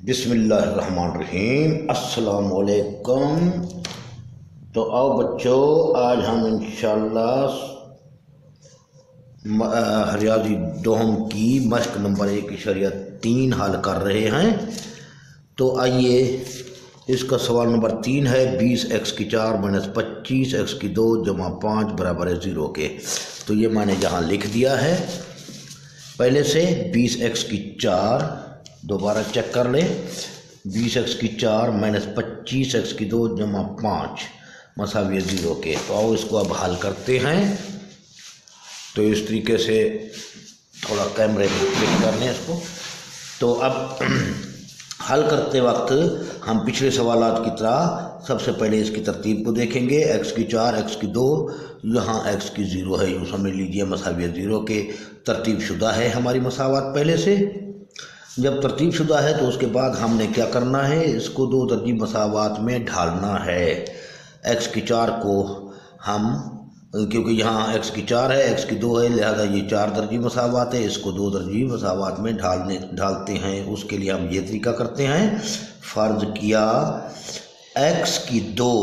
बिस्मिल्लाहिर्रहमानिर्रहीम अस्सलाम वालेकुम। तो आओ बच्चों, आज हम इंशाअल्लाह रियाज़ी दोहम की मश्क नंबर 1.3 हल कर रहे हैं। तो आइए, इसका सवाल नंबर 3 है 20x की 4 - 25x की 2 + 5 बराबर है 0 के। तो ये मैंने यहाँ लिख दिया है पहले से। 20x की 4 दोबारा चेक कर लें। 20x की 4 - 25x की 2 + 5 मसावी 0 के। तो आओ इसको अब हल करते हैं। तो इस तरीके से थोड़ा कैमरे में क्लिक कर लें इसको। तो अब हल करते वक्त हम पिछले सवालात की तरह सबसे पहले इसकी तरतीब को देखेंगे। x की 4, x की 2, यहाँ x की 0 है, यूँ समझ लीजिए मसावी 0 के। तरतीब शुदा है हमारी मसावत पहले से। जब तरतीब शुदा है तो उसके बाद हमने क्या करना है, इसको दो दर्जी मसावत में ढालना है। x की 4 को हम, क्योंकि यहाँ x की 4 है, x की 2 है, लिहाजा ये 4 दर्जी मसावत है, इसको 2 दर्जी मसावत में ढालते हैं। उसके लिए हम ये तरीका करते हैं। फ़र्ज़ किया x की 2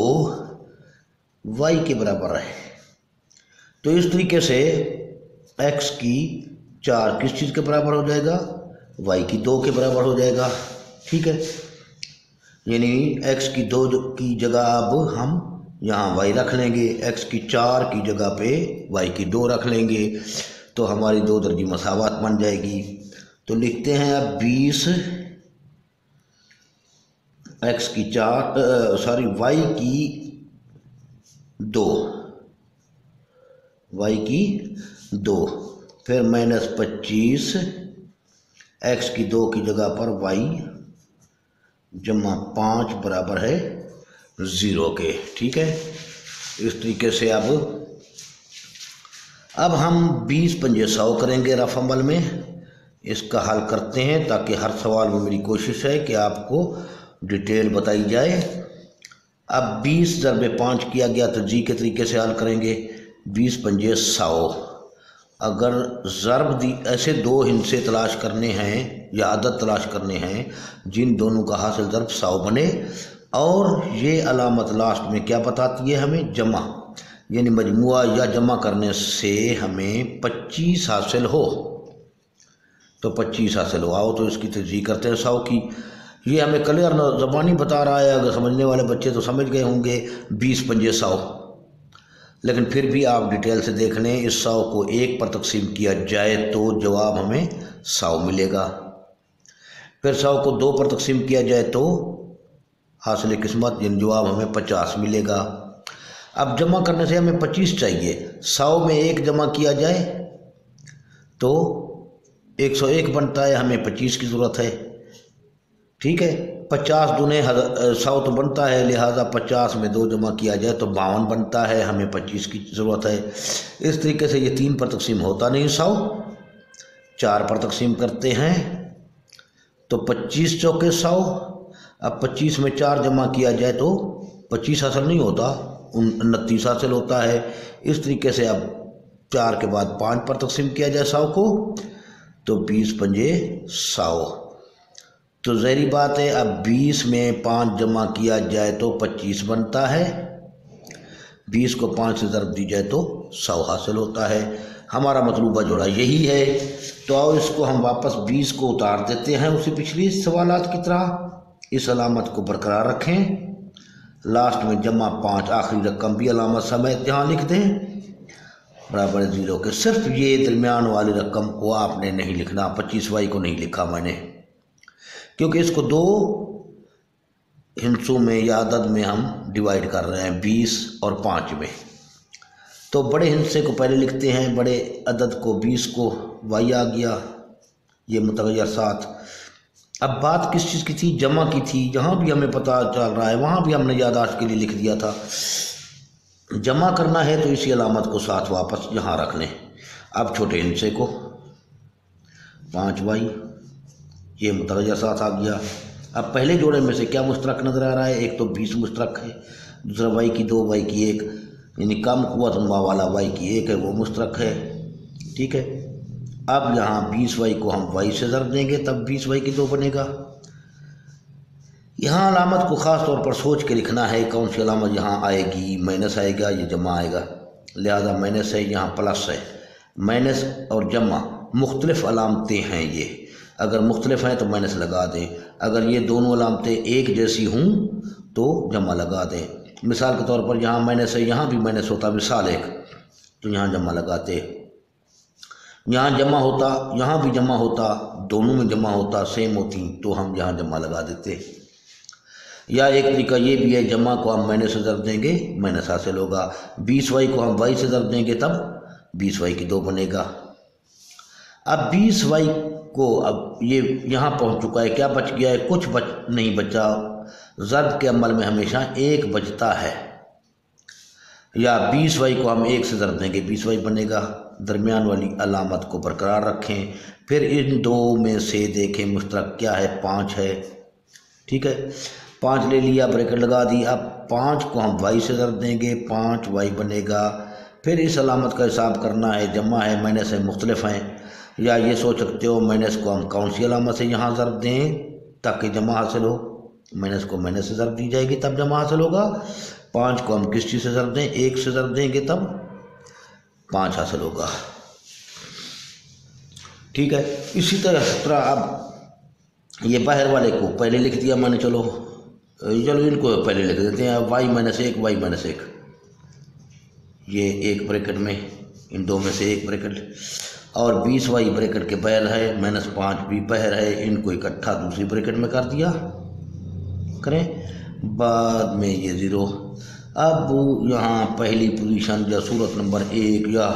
y के बराबर है, तो इस तरीके से x की 4 किस चीज़ के बराबर हो जाएगा, y की 2 के बराबर हो जाएगा। ठीक है, यानी x की 2 की जगह अब हम यहाँ y रख लेंगे, x की 4 की जगह पे y की 2 रख लेंगे, तो हमारी 2 दर्जी मसावत बन जाएगी। तो लिखते हैं अब 20 x की 4 y की 2, y की 2, फिर -25 x की 2 की जगह पर y + 5 बराबर है 0 के। ठीक है, इस तरीके से अब हम 20 × 100 करेंगे रफ अमल में। इसका हल करते हैं ताकि हर सवाल में मेरी कोशिश है कि आपको डिटेल बताई जाए। अब 20 × 5 किया गया तो जी के तरीके से हल करेंगे। 20 × 100। अगर ज़रब दी ऐसे दो हिस्से तलाश करने हैं या अदद तलाश करने हैं जिन दोनों का हासिल ज़रब 100 बने, और ये अलामत लास्ट में क्या बताती है हमें, जमा, यानी मजमुआ या जमा करने से हमें 25 हासिल हो, तो 25 हासिल हो। आओ तो इसकी तर्जीह करते हैं 100 की। ये हमें क्लियर ज़बानी बता रहा है, अगर समझने वाले बच्चे तो समझ गए होंगे 20 × 100, लेकिन फिर भी आप डिटेल से देख लें। इस 100 को 1 पर तकसीम किया जाए तो जवाब हमें 100 मिलेगा। फिर 100 को 2 पर तकसीम किया जाए तो हासिल किस्मत यानी जवाब हमें 50 मिलेगा। अब जमा करने से हमें 25 चाहिए। 100 में 1 जमा किया जाए तो 101 बनता है, हमें 25 की ज़रूरत है। ठीक है, 50 दूने 100 तो बनता है, लिहाजा 50 में 2 जमा किया जाए तो 52 बनता है, हमें 25 की ज़रूरत है। इस तरीके से ये 3 पर तकसीम होता नहीं 100, 4 पर तकसीम करते हैं तो 25 चौके 100। अब 25 में 4 जमा किया जाए तो 25 हासिल नहीं होता, 29 हासिल होता है। इस तरीके से अब 4 के बाद 5 पर तकसीम किया जाए 100 को तो 20 × 100। तो ज़ाहिर बात है अब 20 में 5 जमा किया जाए तो 25 बनता है, 20 को 5 से ज़रब दी जाए तो 100 हासिल होता है। हमारा मतलूबा जोड़ा यही है। तो आओ इसको हम वापस 20 को उतार देते हैं उसी पिछली सवालात की तरह। इस अलामत को बरकरार रखें, लास्ट में जमा 5 आखिरी रकम भी अलामत समेत यहाँ लिख दें बराबर 0 के। सिर्फ ये दरमियान वाली रकम को आपने नहीं लिखना, 25y को नहीं लिखा मैंने, क्योंकि इसको 2 हिस्सों में या अदद में हम डिवाइड कर रहे हैं, 20 और 5 में। तो बड़े हिस्से को पहले लिखते हैं, बड़े अदद को 20 को y आ गया, ये मुतग़य्यर 7। अब बात किस चीज़ की थी, जमा की थी। यहाँ भी हमें पता चल रहा है, वहाँ भी हमने यादाश्त के लिए लिख दिया था। जमा करना है तो इसी अलामत को साथ वापस यहाँ रख लें। अब छोटे हिस्से को 5y, ये मुतग़य्यर 7 आ गया। अब पहले जोड़े में से क्या मुश्तरक नज़र आ रहा है, एक तो 20 मुश्तरक है, दूसरा y की 2, y की 1, यानी कम क़ुव्वत नुमा वाला y की 1 है, वो मुश्तरक है। ठीक है, अब यहाँ 20y को हम y से ज़रब देंगे तब 20y की 2 बनेगा। यहाँ अलामत को ख़ास तौर पर सोच के लिखना है, कौन सी अलामत यहाँ आएगी, माइनस आएगा या जमा आएगा। लिहाजा माइनस है, यहाँ प्लस है। माइनस और जमा मुख्तलिफ अलामतें हैं ये, अगर मुख्तलिफ हैं तो माइनस लगा दें, अगर ये दोनों अलामतें एक जैसी हों तो जमा लगा दें। मिसाल के तौर पर यहाँ माइनस है, यहाँ भी माइनस होता मिसाल एक, तो यहाँ जमा लगाते। यहाँ जमा होता, यहाँ भी जमा होता, दोनों में जमा होता, सेम होती, तो हम यहाँ जमा लगा देते। या एक तरीका ये भी है, जमा को हम माइनस से ज़रब देंगे, माइनस हासिल होगा। 20y को हम y से ज़रब देंगे तब 20y की 2 बनेगा। अब 20y को, अब ये यहाँ पहुँच चुका है, क्या बच गया है, कुछ नहीं बचा। ज़रब के अमल में हमेशा एक बचता है। या 20y को हम 1 से ज़रब देंगे, 20y बनेगा। दरमियान वाली अलामत को बरकरार रखें, फिर इन दो में से देखें मुश्तरक क्या है, 5 है, ठीक है। 5 ले लिया, ब्रैकेट लगा दी। अब 5 को हम y से ज़रब देंगे, 5y बनेगा। फिर इस अलामत का हिसाब करना है, जमा है, माइनस है, मुख्तलिफ हैं। या ये सोच सकते हो माइनस को हम कौन सी अलामत से यहाँ ज़रब दें ताकि जमा हासिल हो, माइनस को माइनस से ज़रब दी जाएगी तब जमा हासिल होगा। 5 को हम किस चीज़ से ज़रब दें, 1 से ज़रब देंगे तब 5 हासिल होगा, ठीक है। इसी तरह अब ये बाहर वाले को पहले लिख दिया मैंने, चलो इनको पहले लिख देते हैं। y माइनस 1, y माइनस 1, ये एक ब्रैकेट में, इन दो में से एक ब्रैकेट, और 20y ब्रैकेट के बाहर है, माइनस 5 भी बाहर है, इनको इकट्ठा दूसरी ब्रैकेट में कर दिया करें, बाद में ये 0। अब यहाँ पहली पोजीशन या सूरत नंबर 1 या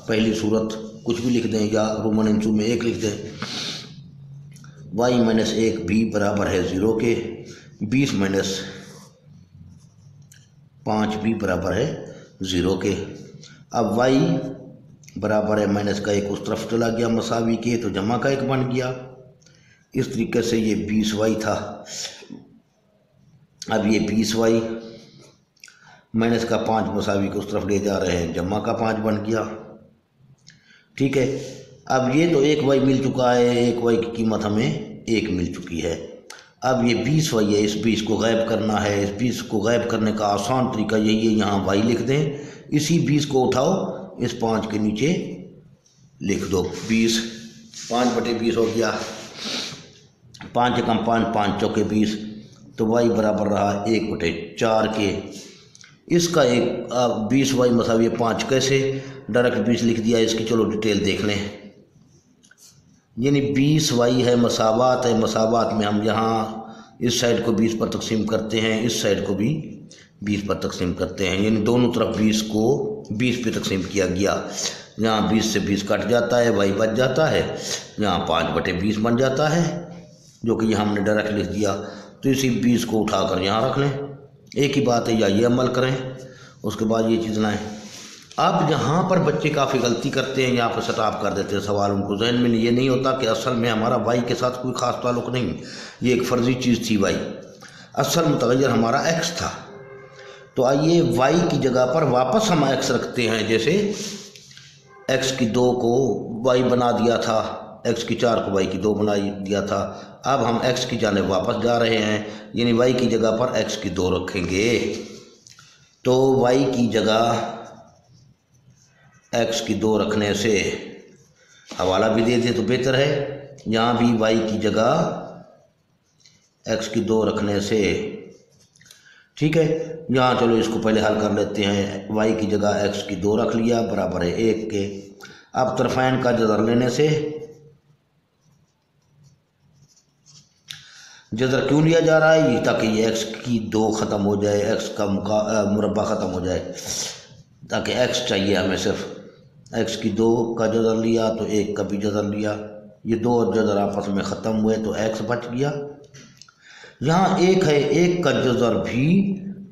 पहली सूरत कुछ भी लिख दें, या रोमन इंचू में 1 लिख दें। y माइनस 1 भी बराबर है 0 के, 20 माइनस 5 भी बराबर है 0 के। अब y बराबर है माइनस का 1 उस तरफ चला गया मसावी के, तो जमा का 1 बन गया। इस तरीके से ये 20y था। अब ये 20y माइनस का 5 मसावी को उस तरफ ले जा रहे हैं, जमा का 5 बन गया, ठीक है। अब ये तो 1y मिल चुका है, 1y की कीमत हमें 1 मिल चुकी है। अब ये 20y है, इस 20 को गायब करना है। इस 20 को गायब करने का आसान तरीका यही है, यहाँ y लिख दें, इसी 20 को उठाओ, इस 5 के नीचे लिख दो 20, 5/20 हो गया। 5 कम 5, 5 चौके 20, तो y बराबर रहा 1/4 के। इसका एक 20y मसावी 5 कैसे, डायरेक्ट 20 लिख दिया, इसकी चलो डिटेल देख लें। यानी 20y है, मसावात है, मसावात में हम यहाँ इस साइड को 20 पर तकसीम करते हैं, इस साइड को भी 20 पर तकसीम करते हैं, यानी दोनों तरफ 20 को 20 पे तकसीम किया गया। यहाँ 20 से 20 कट जाता है, y बच जाता है, यहाँ 5/20 बन जाता है, जो कि यहाँ हमने डायरेक्ट लिख दिया। तो इसी 20 को उठाकर यहाँ रख लें, एक ही बात है, या ये अमल करें, उसके बाद ये चीज़ लाएँ। अब यहाँ पर बच्चे काफ़ी गलती करते हैं, यहाँ पर स्टॉप कर देते हैं सवाल, उनको जहन में ये नहीं होता कि असल में हमारा y के साथ कोई ख़ास ताल्लुक़ नहीं, ये एक फ़र्जी चीज़ थी y, असल मुतग़य्यर हमारा x था। तो आइए y की जगह पर वापस हम x रखते हैं, जैसे x की 2 को y बना दिया था, x की 4 को y की 2 बना दिया था। अब हम x की जानिब वापस जा रहे हैं, यानी y की जगह पर x की 2 रखेंगे। तो y की जगह x की 2 रखने से हवाला भी दे दें तो बेहतर है, यहाँ भी y की जगह x की 2 रखने से, ठीक है। यहाँ चलो इसको पहले हल कर लेते हैं। y की जगह x की 2 रख लिया, बराबर है 1 के। अब तरफ़ैन का जज़र लेने से, जज़र क्यों लिया जा रहा है, ये ताकि ये x की 2 ख़त्म हो जाए, x का मुरब्बा ख़त्म हो जाए, ताकि x चाहिए हमें सिर्फ। x की 2 का जज़र लिया तो 1 का भी जज़र लिया, ये 2 जज़र आपस में ख़त्म हुए तो x बच गया। यहाँ 1 है, 1 का जज़र भी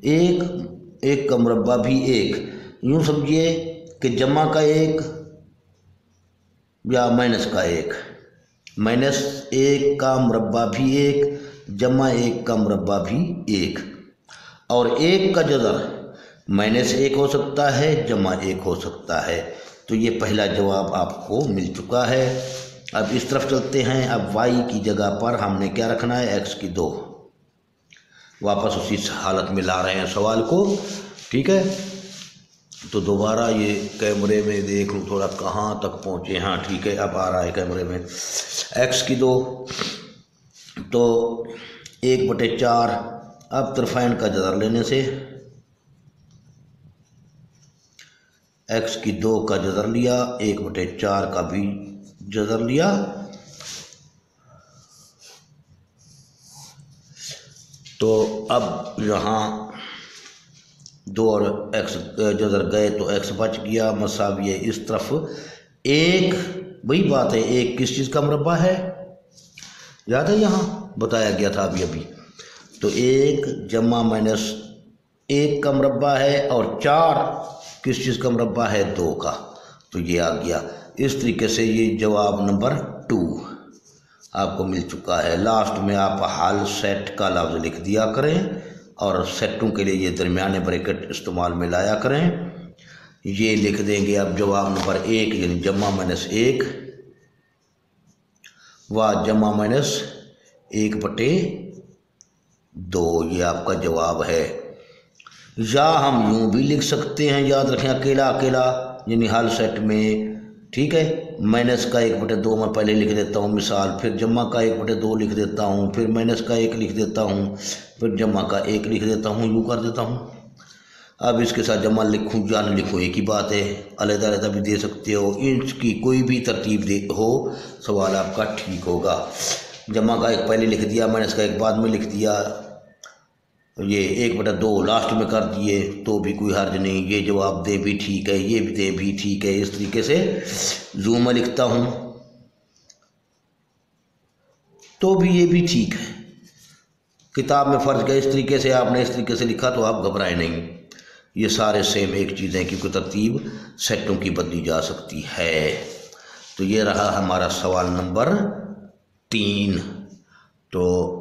1 का मुरब्बा भी 1, यूँ समझिए कि जमा का 1 या माइनस का 1, -1 का मुरब्बा भी 1, जमा 1 का मुरब्बा भी 1, और 1 का जज़र -1 हो सकता है, जमा 1 हो सकता है। तो ये पहला जवाब आपको मिल चुका है। अब इस तरफ चलते हैं। अब y की जगह पर हमने क्या रखना है, x की 2। वापस उसी हालत में ला रहे हैं सवाल को। ठीक है, तो दोबारा ये कैमरे में देख लूँ थोड़ा कहाँ तक पहुँचे। हाँ ठीक है, अब आ रहा है कैमरे में। x की 2 तो 1/4। अब तरफैन का जदर लेने से x की 2 का जदर लिया, 1/4 का भी जदर लिया, तो अब यहाँ 2 और x जदर गए तो x बच गया, मसावी है इस तरफ। एक वही बात है, एक किस चीज़ का मुरब्बा है, याद है यहाँ बताया गया था अभी। तो 1 जमा -1 का मुरब्बा है, और 4 किस चीज़ का मुरब्बा है, 2 का। तो ये आ गया। इस तरीके से ये जवाब नंबर 2 आपको मिल चुका है। लास्ट में आप हल सेट का लफ्ज़ लिख दिया करें, और सेटों के लिए ये दरमियाने ब्रैकेट इस्तेमाल में लाया करें। ये लिख देंगे अब जवाब नंबर 1 यानी जमा -1 व जमा -1/2, ये आपका जवाब है। या हम यूँ भी लिख सकते हैं, याद रखें अकेला अकेला यानी हल सेट में। ठीक है, माइनस का 1/2 मैं पहले लिख देता हूँ मिसाल, फिर जमा का 1/2 लिख देता हूँ, फिर माइनस का 1 लिख देता हूँ, फिर जमा का 1 लिख देता हूँ, यूँ कर देता हूँ। अब इसके साथ जमा लिखूँ या न लिखूँ एक ही बात है, अलग अलग भी दे सकते हो, इनकी कोई भी तरतीब दे हो सवाल आपका ठीक होगा। जमा का 1 पहले लिख दिया, माइनस का 1 बाद में लिख दिया, ये 1/2 लास्ट में कर दिए तो भी कोई हर्ज नहीं, ये जवाब दे भी ठीक है, ये भी दे भी ठीक है। इस तरीके से जो मैं लिखता हूँ तो भी ये भी ठीक है। किताब में फ़र्ज का इस तरीके से आपने इस तरीके से लिखा तो आप घबराएं नहीं, ये सारे सेम एक चीज़ है, क्योंकि तरतीब सेटों की बदली जा सकती है। तो ये रहा हमारा सवाल नंबर 3। तो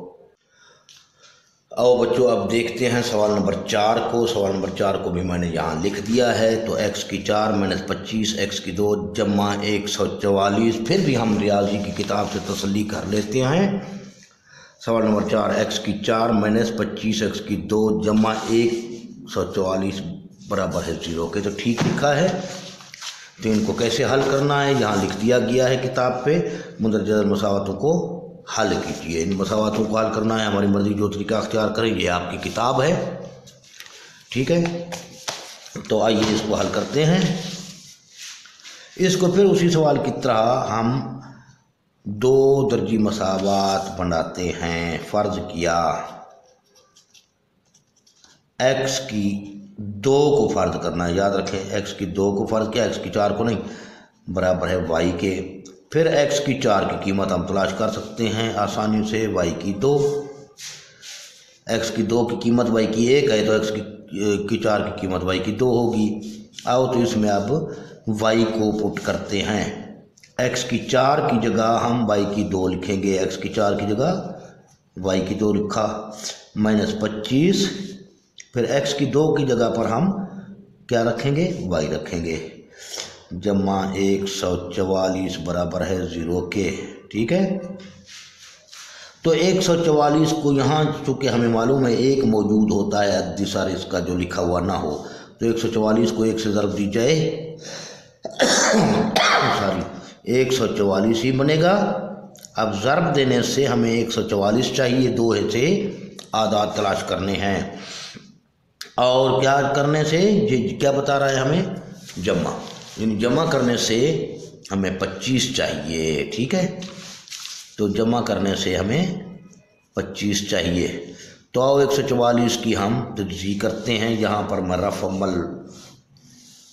आओ बच्चों अब देखते हैं सवाल नंबर 4 को। सवाल नंबर 4 को भी मैंने यहाँ लिख दिया है। तो x की 4 - 25 x की 2 जमा 144। फिर भी हम रियाजी की किताब से तसल्ली कर लेते हैं। सवाल नंबर 4 x की 4 - 25 x की 2 जमा 144 बराबर है 0 के। तो ठीक लिखा है। तो इनको कैसे हल करना है यहाँ लिख दिया गया है किताब पे। मुंदरजा मसावतों को हल कीजिए। इन मसावतों को हल करना है, हमारी मर्जी जो तरीका अख्तियार करें, ये आपकी किताब है। ठीक है, तो आइए इसको हल करते हैं। इसको फिर उसी सवाल की तरह हम 2 दर्जी मसावात बनाते हैं। फ़र्ज किया x की 2 को फ़र्ज करना है, याद रखें x की 2 को फ़र्ज किया, x की 4 को नहीं, बराबर है y के। फिर x की 4 की कीमत हम तलाश कर सकते हैं आसानी से, y की 2। x की 2 की कीमत y की 1 है, तो x की 4 की कीमत y की 2 होगी। आओ तो इसमें अब y को पुट करते हैं। x की 4 की जगह हम y की 2 लिखेंगे, x की 4 की जगह y की 2 लिखा, -25। फिर x की 2 की जगह पर हम क्या रखेंगे, y रखेंगे, जमा 144 बराबर है 0 के। ठीक है, तो 144 को यहाँ चूँकि हमें मालूम है 1 मौजूद होता है अद्दी सार इसका जो लिखा हुआ ना हो, तो 144 को 1 से ज़रब दी जाए सॉरी 144 ही बनेगा। अब ज़रब देने से हमें 144 चाहिए, 2 से आदाद तलाश करने हैं, और क्या करने से ये क्या बता रहा है हमें, जमा, यानी जमा करने से हमें 25 चाहिए। ठीक है, तो जमा करने से हमें 25 चाहिए। तो आओ 144 की हम तजज़ी करते हैं। यहाँ पर मैं रफ़ अमल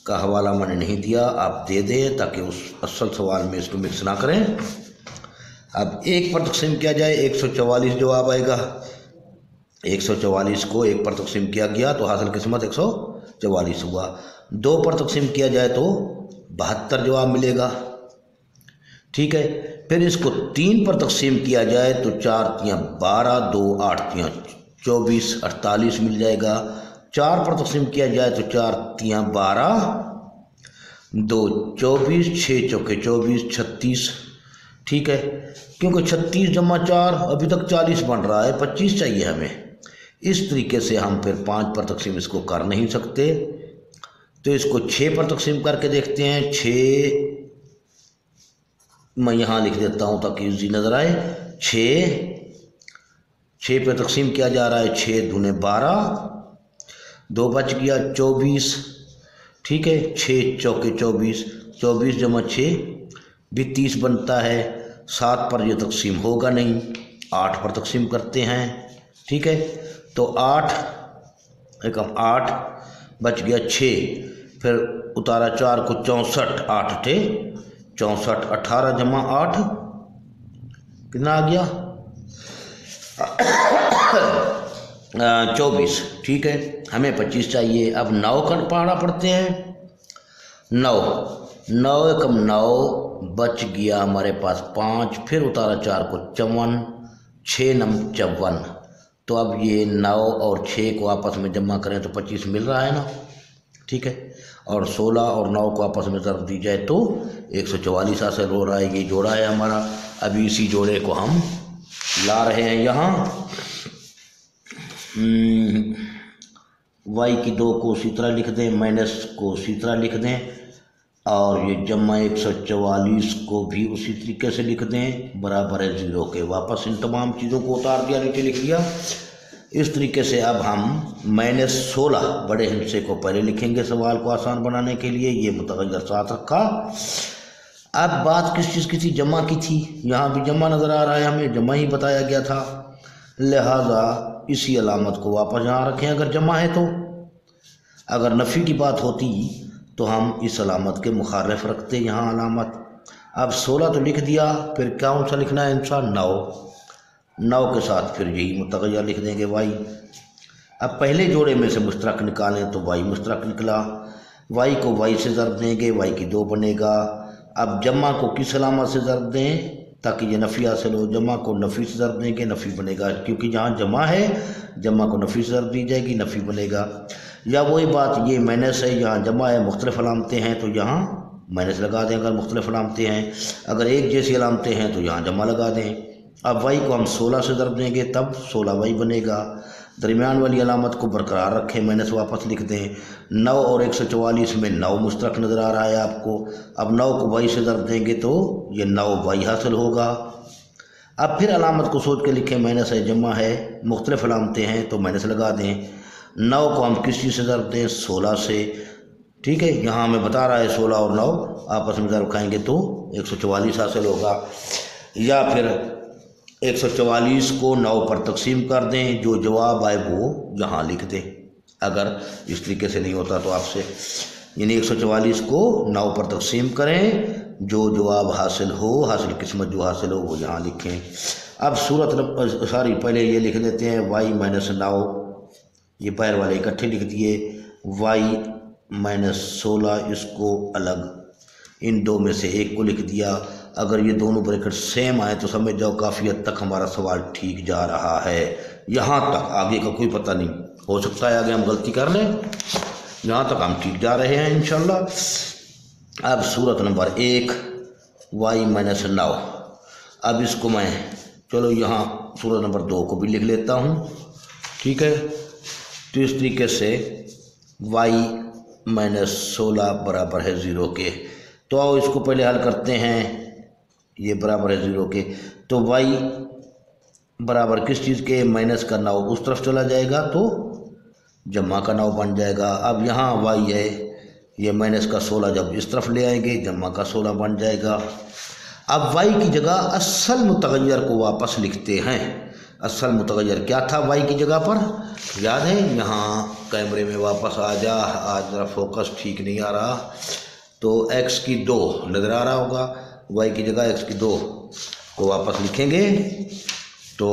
का हवाला मैंने नहीं दिया, आप दे दें ताकि उस असल सवाल में इसको मिक्स ना करें। अब 1 पर तकसीम किया जाए 144 जवाब आएगा। 144 को 1 पर तकसीम किया गया तो हासिल किस्मत 144 हुआ। 2 पर तकसीम किया जाए तो 72 जवाब मिलेगा। ठीक है, फिर इसको 3 पर तकसीम किया जाए तो 4 तियाँ 12, 2 8 तियाँ 24, 48 मिल जाएगा। 4 पर तकसीम किया जाए तो 4 तियाँ 12, 2 24, 6 चौके 24, 36। ठीक है, क्योंकि 36 जमा 4 अभी तक 40 बन रहा है, 25 चाहिए हमें, इस तरीके से हम फिर 5 पर तकसीम इसको कर नहीं सकते, तो इसको 6 पर तकसीम करके देखते हैं। 6 मैं यहाँ लिख देता हूँ ताकि इजी नज़र आए। 6 पे तकसीम किया जा रहा है। 6 दूने 12, 2 बच गया 24। ठीक है, 6 चौके 24, 24 जमा 6 भी 30 बनता है। 7 पर यह तकसीम होगा नहीं, 8 पर तकसीम करते हैं। ठीक है, तो 8 एकम 8 बच गया 6, फिर उतारा 4 को 64, 8 थे 64, 18 जमा 8 कितना आ गया 24। ठीक है, हमें 25 चाहिए। अब 9 का पहाड़ा पढ़ते हैं। 9 एकम 9 बच गया हमारे पास 5, फिर उतारा 4 को 54, 6 नम 54। तो अब ये 9 और 6 को आपस में जमा करें तो 25 मिल रहा है ना। ठीक है, और 16 और 9 को आपस में ज़रब दी जाए तो 144 हासिल हो रहा है। ये जोड़ा है हमारा। अभी इसी जोड़े को हम ला रहे हैं यहाँ। y की 2 को उसी तरह लिख दें, माइनस को उसी तरह लिख दें, और ये जमा 144 को भी उसी तरीके से लिख दें, बराबर है 0 के। वापस इन तमाम चीज़ों को उतार दिया, नीचे लिख लिया। इस तरीके से अब हम -16 बड़े हिस्से को पहले लिखेंगे सवाल को आसान बनाने के लिए। ये मुतग़य्यर साथ रखा। अब बात किस चीज़ की थी? जमा की थी। यहाँ भी जमा नज़र आ रहा है, हमें जमा ही बताया गया था, लिहाजा इसी अलामत को वापस यहाँ रखें अगर जमा है तो। अगर नफ़ी की बात होती तो हम इस अलामत के मुखालिफ रखते यहाँ अलामत। अब 16 तो लिख दिया, फिर कौन सा लिखना है इंसान? 9 के साथ फिर यही मुतग़य्यर लिख देंगे y। अब पहले जोड़े में से मुश्तरक निकालें तो y मुश्तरक निकला। y को y से ज़रब देंगे, y की 2 बनेगा। अब जमा को किस अलामत से ज़रब दें ताकि ये नफ़ी हासिल हो? जमा को नफ़ी से ज़रब देंगे, नफ़ी बनेगा, क्योंकि जहाँ जमा है जमा को नफ़ी से ज़रब दी जाएगी, नफ़ी बनेगा। या वही बात, ये माइनस है, यहाँ जमा है, मुख्तलिफ अलामतें हैं तो यहाँ माइनस लगा दें अगर मुख्तलिफ अलामतें हैं। अगर एक जैसी अलामतें हैं तो यहाँ जमा लगा दें। अब y को हम 16 से ज़रब देंगे तब 16y बनेगा। दरमियान वाली अलामत को बरकरार रखें, माइनस वापस लिख दें। 9 और 144 में 9 मुश्तरक नज़र आ रहा है आपको। अब 9 को y से ज़रब देंगे तो ये 9y हासिल होगा। अब फिर अलामत को सोच के लिखें, माइनस है, जमा है, मुख्तलिफ अलामतें हैं तो माइनस लगा दें। 9 को हम किस चीज़ से ज़रब दें? 16 से। ठीक है, यहाँ हमें बता रहा है 16 और 9 आपस में ज़रब खाएंगे तो 144 हासिल होगा। या फिर 144 को 9 पर तकसीम कर दें, जो जवाब आए वो यहाँ लिख दें। अगर इस तरीके से नहीं होता तो आपसे, यानी 144 को 9 पर तकसीम करें, जो जवाब हासिल हो, हासिल किस्मत जो हासिल हो वो यहाँ लिखें। अब सूरत सारी पहले ये लिख देते हैं y - 9, ये पैर वाले इकट्ठे लिख दिए। y - 16 इसको अलग, इन 2 में से एक को लिख दिया। अगर ये दोनों ब्रैकेट सेम आए तो समझ जाओ काफ़ी हद तक हमारा सवाल ठीक जा रहा है। यहाँ तक आगे का कोई पता नहीं, हो सकता है आगे हम गलती कर लें, यहाँ तक हम ठीक जा रहे हैं इंशाल्लाह। अब सूरत नंबर 1 y - 9। अब इसको मैं चलो यहाँ सूरत नंबर 2 को भी लिख लेता हूँ। ठीक है, तो इस तरीके से y - 16 बराबर है 0 के। तो आओ इसको पहले हल करते हैं। ये बराबर है 0 के, तो y बराबर किस चीज़ के? माइनस का 9 उस तरफ चला जाएगा तो जमा का 9 बन जाएगा। अब यहाँ y है, ये माइनस का 16 जब इस तरफ ले आएंगे जमा का 16 बन जाएगा। अब y की जगह असल मुतग़य्यर को वापस लिखते हैं। असल मुतग़य्यर क्या था y की जगह पर? याद है? यहाँ कैमरे में वापस आ जा, आज ज़रा फोकस ठीक नहीं आ रहा। तो x की 2 नज़र आ रहा होगा, y की जगह x की 2 को वापस लिखेंगे तो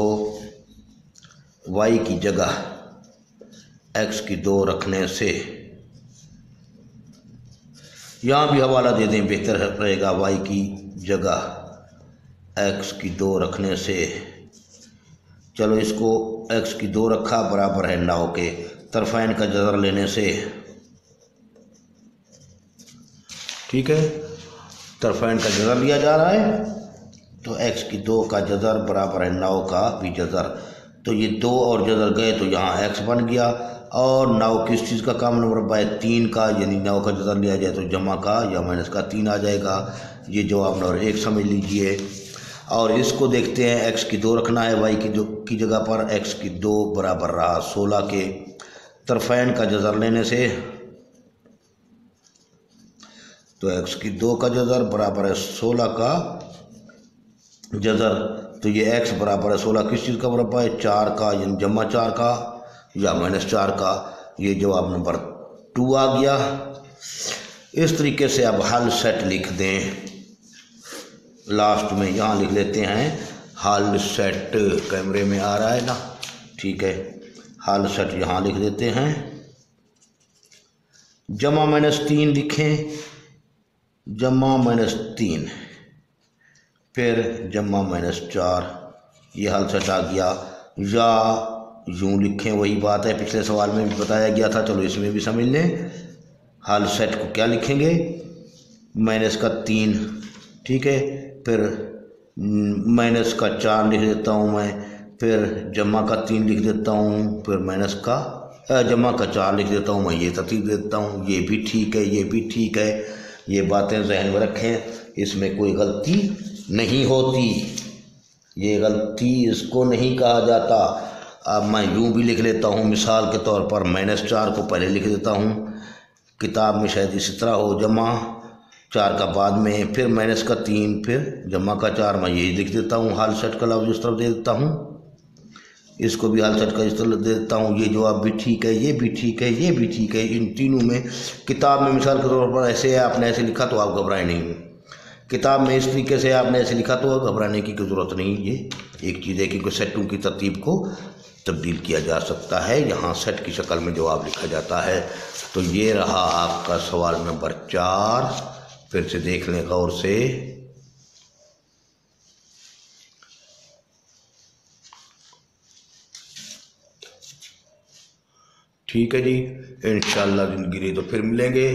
y की जगह x की 2 रखने से, यहाँ भी हवाला दे दें बेहतर रहेगा, y की जगह x की 2 रखने से। चलो इसको x की 2 रखा, बराबर है 9 के। तरफ़ैन का जज़र लेने से, ठीक है, तरफ़ैन का जज़र लिया जा रहा है तो x की 2 का जज़र बराबर है 9 का भी जज़र। तो ये 2 और जदर गए तो यहाँ एक्स बन गया। और 9 किस चीज़ का काम मुरब्बा है? 3 का, यानी 9 का जदर लिया जाए तो जमा का या माइनस का 3 आ जाएगा। ये जवाब नंबर 1 समझ लीजिए। और इसको देखते हैं, x की 2 रखना है y की जगह पर। x की 2 बराबर रहा 16 के। तरफैन का जज़र लेने से तो x की 2 का जज़र बराबर है 16 का जज़र। तो ये x बराबर है 16 किस चीज़ का मुरब्बा है? 4 का, यानी जमा 4 का या माइनस 4 का। ये जवाब नंबर 2 आ गया। इस तरीके से अब हल सेट लिख दें। लास्ट में यहाँ लिख लेते हैं हल सेट। कैमरे में आ रहा है ना? ठीक है, हल सेट यहाँ लिख देते हैं। जमा -3 लिखें, जमा -3, फिर जमा -4, ये हल सेट आ गया। या यूँ लिखें, वही बात है पिछले सवाल में भी बताया गया था, चलो इसमें भी समझ लें। हल सेट को क्या लिखेंगे? -3, ठीक है, फिर -4 लिख देता हूँ मैं, फिर जमा का 3 लिख देता हूँ, फिर जमा का 4 लिख देता हूँ मैं, ये तरतीब देता हूँ। ये भी ठीक है, ये भी ठीक है। ये बातें जहन में रखें, इसमें कोई गलती नहीं होती, ये गलती इसको नहीं कहा जाता। अब मैं यूँ भी लिख लेता हूँ, मिसाल के तौर पर -4 को पहले लिख देता हूँ, किताब में शायद इसी तरह हो, जमा 4 का बाद में, फिर -3, फिर जमा का 4, मैं यही लिख देता हूँ। हाल सेट का लफ्ज़ इस तरफ दे देता हूँ, इसको भी हाल सेट का इस तरफ दे देता हूँ। ये जवाब भी ठीक है, ये भी ठीक है, ये भी ठीक है। इन तीनों में किताब में मिसाल के तौर पर ऐसे है, आपने ऐसे लिखा तो आप घबराए नहीं। किताब में इस तरीके से आपने ऐसे लिखा तो घबराने की कोई ज़रूरत नहीं। ये एक चीज़ है कि सेटों की तरतीब को तब्दील किया जा सकता है, यहाँ सेट की शक्ल में जवाब लिखा जाता है। तो ये रहा आपका सवाल नंबर 4। फिर से देख लें गौर से। ठीक है जी, इंशाअल्लाह ज़िंदगी रही तो फिर मिलेंगे।